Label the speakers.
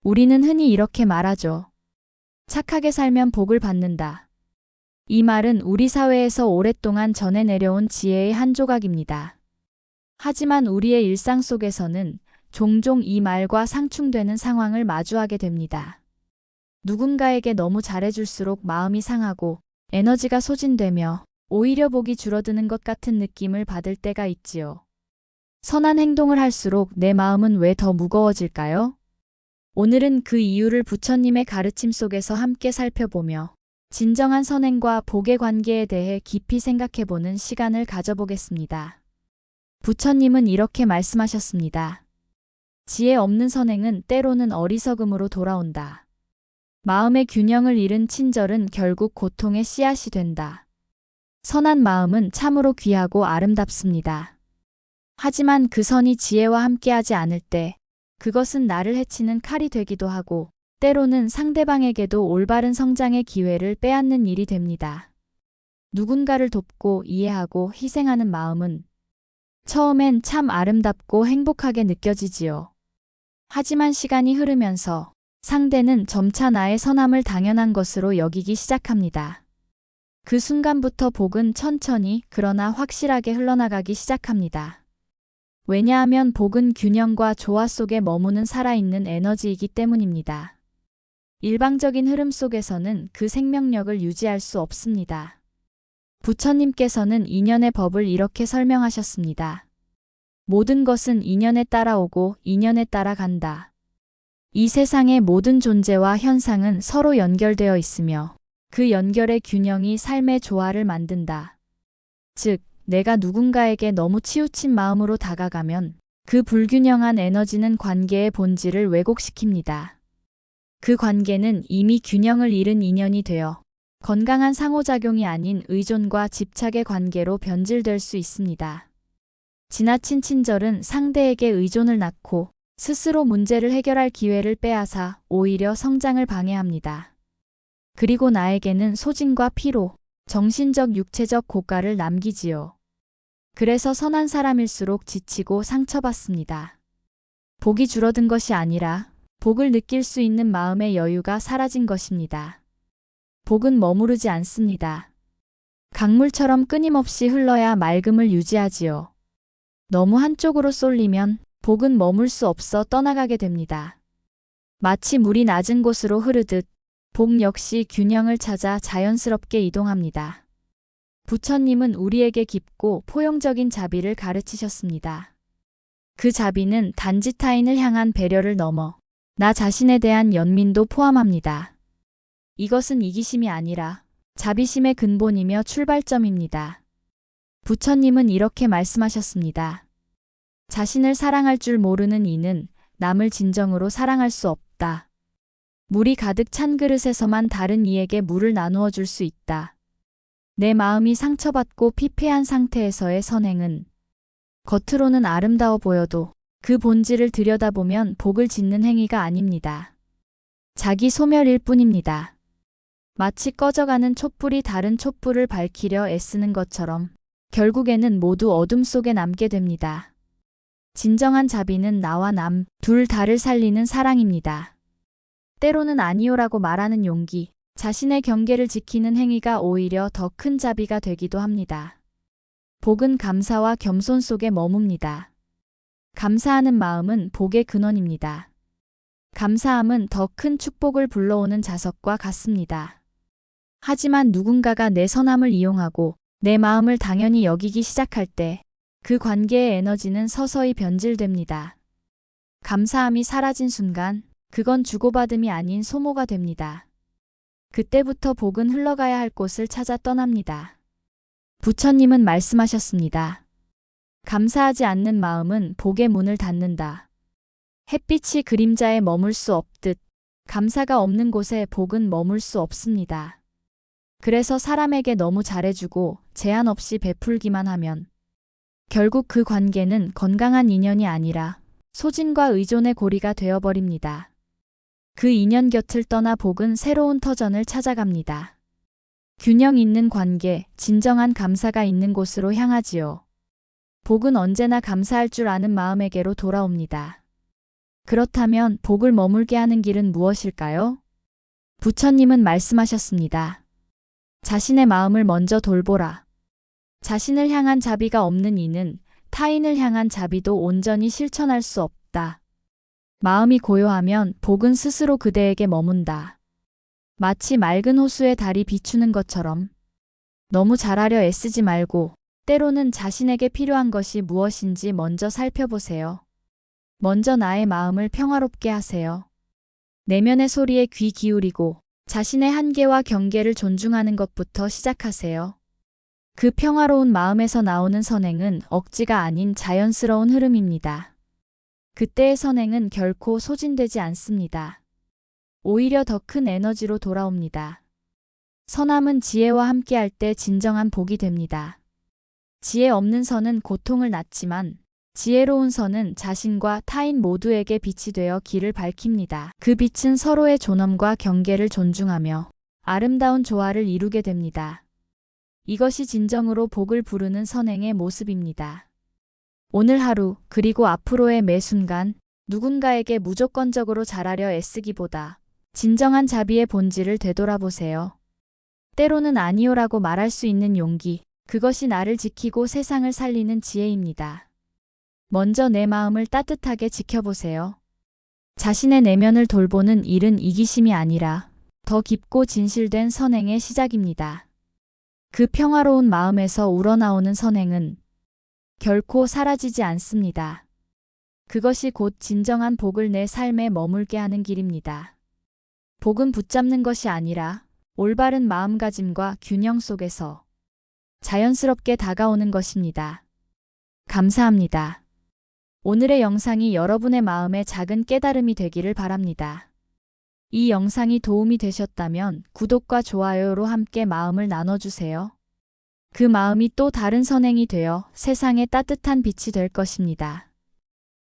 Speaker 1: 우리는 흔히 이렇게 말하죠. 착하게 살면 복을 받는다. 이 말은 우리 사회에서 오랫동안 전해 내려온 지혜의 한 조각입니다. 하지만 우리의 일상 속에서는 종종 이 말과 상충되는 상황을 마주하게 됩니다. 누군가에게 너무 잘해줄수록 마음이 상하고 에너지가 소진되며 오히려 복이 줄어드는 것 같은 느낌을 받을 때가 있지요. 선한 행동을 할수록 내 마음은 왜 더 무거워질까요? 오늘은 그 이유를 부처님의 가르침 속에서 함께 살펴보며 진정한 선행과 복의 관계에 대해 깊이 생각해보는 시간을 가져보겠습니다. 부처님은 이렇게 말씀하셨습니다. 지혜 없는 선행은 때로는 어리석음으로 돌아온다. 마음의 균형을 잃은 친절은 결국 고통의 씨앗이 된다. 선한 마음은 참으로 귀하고 아름답습니다. 하지만 그 선이 지혜와 함께하지 않을 때 그것은 나를 해치는 칼이 되기도 하고 때로는 상대방에게도 올바른 성장의 기회를 빼앗는 일이 됩니다. 누군가를 돕고 이해하고 희생하는 마음은 처음엔 참 아름답고 행복하게 느껴지지요. 하지만 시간이 흐르면서 상대는 점차 나의 선함을 당연한 것으로 여기기 시작합니다. 그 순간부터 복은 천천히 그러나 확실하게 흘러나가기 시작합니다. 왜냐하면 복은 균형과 조화 속에 머무는 살아있는 에너지이기 때문입니다. 일방적인 흐름 속에서는 그 생명력을 유지할 수 없습니다. 부처님께서는 인연의 법을 이렇게 설명하셨습니다. 모든 것은 인연에 따라오고 인연에 따라 간다. 이 세상의 모든 존재와 현상은 서로 연결되어 있으며 그 연결의 균형이 삶의 조화를 만든다. 즉, 내가 누군가에게 너무 치우친 마음으로 다가가면 그 불균형한 에너지는 관계의 본질을 왜곡시킵니다. 그 관계는 이미 균형을 잃은 인연이 되어 건강한 상호작용이 아닌 의존과 집착의 관계로 변질될 수 있습니다. 지나친 친절은 상대에게 의존을 낳고 스스로 문제를 해결할 기회를 빼앗아 오히려 성장을 방해합니다. 그리고 나에게는 소진과 피로, 정신적 육체적 고가를 남기지요. 그래서 선한 사람일수록 지치고 상처받습니다. 복이 줄어든 것이 아니라 복을 느낄 수 있는 마음의 여유가 사라진 것입니다. 복은 머무르지 않습니다. 강물처럼 끊임없이 흘러야 맑음을 유지하지요. 너무 한쪽으로 쏠리면 복은 머물 수 없어 떠나가게 됩니다. 마치 물이 낮은 곳으로 흐르듯 복 역시 균형을 찾아 자연스럽게 이동합니다. 부처님은 우리에게 깊고 포용적인 자비를 가르치셨습니다. 그 자비는 단지 타인을 향한 배려를 넘어 나 자신에 대한 연민도 포함합니다. 이것은 이기심이 아니라 자비심의 근본이며 출발점입니다. 부처님은 이렇게 말씀하셨습니다. 자신을 사랑할 줄 모르는 이는 남을 진정으로 사랑할 수 없다. 물이 가득 찬 그릇에서만 다른 이에게 물을 나누어 줄 수 있다. 내 마음이 상처받고 피폐한 상태에서의 선행은 겉으로는 아름다워 보여도 그 본질을 들여다보면 복을 짓는 행위가 아닙니다. 자기 소멸일 뿐입니다. 마치 꺼져가는 촛불이 다른 촛불을 밝히려 애쓰는 것처럼 결국에는 모두 어둠 속에 남게 됩니다. 진정한 자비는 나와 남, 둘 다를 살리는 사랑입니다. 때로는 아니오라고 말하는 용기, 자신의 경계를 지키는 행위가 오히려 더 큰 자비가 되기도 합니다. 복은 감사와 겸손 속에 머뭅니다. 감사하는 마음은 복의 근원입니다. 감사함은 더 큰 축복을 불러오는 자석과 같습니다. 하지만 누군가가 내 선함을 이용하고 내 마음을 당연히 여기기 시작할 때 그 관계의 에너지는 서서히 변질됩니다. 감사함이 사라진 순간 그건 주고받음이 아닌 소모가 됩니다. 그때부터 복은 흘러가야 할 곳을 찾아 떠납니다. 부처님은 말씀하셨습니다. 감사하지 않는 마음은 복의 문을 닫는다. 햇빛이 그림자에 머물 수 없듯 감사가 없는 곳에 복은 머물 수 없습니다. 그래서 사람에게 너무 잘해주고 제한 없이 베풀기만 하면 결국 그 관계는 건강한 인연이 아니라 소진과 의존의 고리가 되어버립니다. 그 인연 곁을 떠나 복은 새로운 터전을 찾아갑니다. 균형 있는 관계, 진정한 감사가 있는 곳으로 향하지요. 복은 언제나 감사할 줄 아는 마음에게로 돌아옵니다. 그렇다면 복을 머물게 하는 길은 무엇일까요? 부처님은 말씀하셨습니다. 자신의 마음을 먼저 돌보라. 자신을 향한 자비가 없는 이는 타인을 향한 자비도 온전히 실천할 수 없다. 마음이 고요하면 복은 스스로 그대에게 머문다. 마치 맑은 호수에 달이 비추는 것처럼 너무 잘하려 애쓰지 말고 때로는 자신에게 필요한 것이 무엇인지 먼저 살펴보세요. 먼저 나의 마음을 평화롭게 하세요. 내면의 소리에 귀 기울이고 자신의 한계와 경계를 존중하는 것부터 시작하세요. 그 평화로운 마음에서 나오는 선행은 억지가 아닌 자연스러운 흐름입니다. 그때의 선행은 결코 소진되지 않습니다. 오히려 더 큰 에너지로 돌아옵니다. 선함은 지혜와 함께할 때 진정한 복이 됩니다. 지혜 없는 선은 고통을 낳지만 지혜로운 선은 자신과 타인 모두에게 빛이 되어 길을 밝힙니다. 그 빛은 서로의 존엄과 경계를 존중하며 아름다운 조화를 이루게 됩니다. 이것이 진정으로 복을 부르는 선행의 모습입니다. 오늘 하루 그리고 앞으로의 매 순간 누군가에게 무조건적으로 잘하려 애쓰기보다 진정한 자비의 본질을 되돌아보세요. 때로는 아니요라고 말할 수 있는 용기, 그것이 나를 지키고 세상을 살리는 지혜입니다. 먼저 내 마음을 따뜻하게 지켜보세요. 자신의 내면을 돌보는 일은 이기심이 아니라 더 깊고 진실된 선행의 시작입니다. 그 평화로운 마음에서 우러나오는 선행은 결코 사라지지 않습니다. 그것이 곧 진정한 복을 내 삶에 머물게 하는 길입니다. 복은 붙잡는 것이 아니라 올바른 마음가짐과 균형 속에서 자연스럽게 다가오는 것입니다. 감사합니다. 오늘의 영상이 여러분의 마음에 작은 깨달음이 되기를 바랍니다. 이 영상이 도움이 되셨다면 구독과 좋아요로 함께 마음을 나눠주세요. 그 마음이 또 다른 선행이 되어 세상에 따뜻한 빛이 될 것입니다.